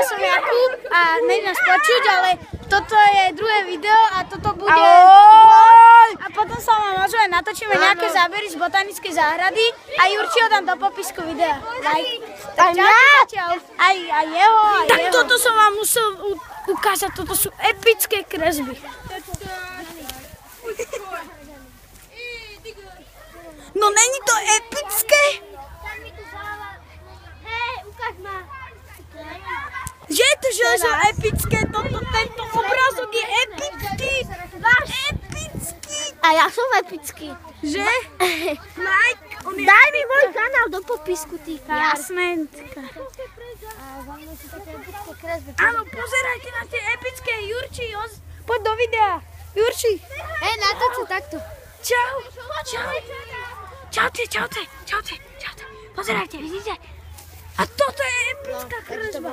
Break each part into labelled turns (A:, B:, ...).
A: som Jakub a nejdem nás počuť, ale toto je druhé video a toto bude... A potom sa vám možno aj natočíme nejaké zábery z botanickej záhrady a Jurči ho dám do popisku videa. Tak čau. Aj jeho, aj jeho. Tak toto som vám musel ukázať, toto sú epické kresby. No není to epické?
B: Hej, ukáž ma.
A: Že je to železo epické, tento obrázok je epický. Epický.
B: A ja som epický.
A: Že? Mike,
B: daj mi môj kanál do popisku, ty kár.
A: Jasné. Áno, pozerajte na tie epické. Jurči, poď do videa. Jurči.
B: Hej, natoč sa takto.
A: Čau. Čaute. Pozerajte, vidíte? A toto je epická kresba.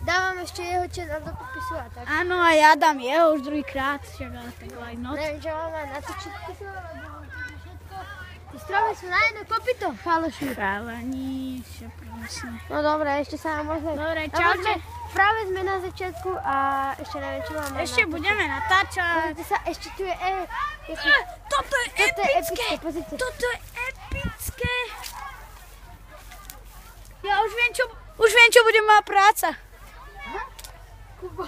B: Dávam ešte jeho channel do popisu a tak.
A: Áno, a ja dám jeho už druhýkrát. Neviem,
B: čo máme natočiť. Ty stromy sú na jedno kopyto, faloši.
A: Chalani, presne.
B: No dobre, ešte sa nám môžeme...
A: Dobre, čaute.
B: Práve sme na začiatku a ešte neviem, čo máme.
A: Ešte budeme natáčať.
B: Ešte tu je...
A: Toto je epické.
B: Pozrite.
A: Toto je epické. Ja už viem, čo bude moja práca.
B: Kubo.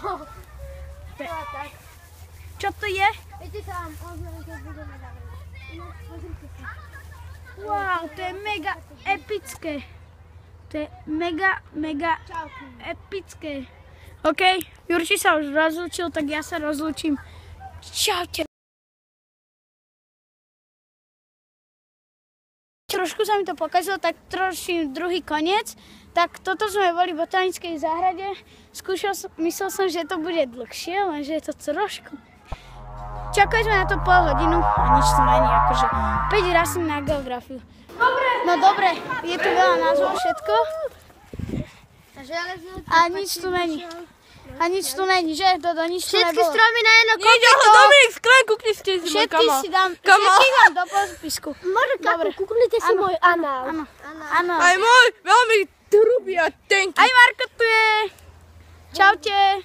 A: Čo to je?
B: Ešte sa vám ozvem, keď budeme dávať. Pozrite sa.
A: Wow, to je mega epické. To je mega epické. OK, Jurči sa už rozlúčil, tak ja sa rozlúčim. Čaute. Trošku sa mi to pokazilo, tak trošku druhý koniec. Tak toto sme boli v botanickej záhrade. Myslel som, že to bude dlhšie, lenže je to trošku. Čakali sme na to pol hodinu a nič tu není, akože 5 rastlín na geografiu. No dobre, je tu veľa názvov, všetko. A nič tu není. Že? Dodo, nič tu nebolo.
B: Všetky stromy na jedno kopyto.
C: Dominik, sklen, kukni si môj kanál.
A: Všetkých dám do popisku.
B: Môžem kakú, kúknite si môj anál.
A: Áno.
C: Aj môj, veľmi hrubý a tenký.
A: Aj Marko tu je. Čaute.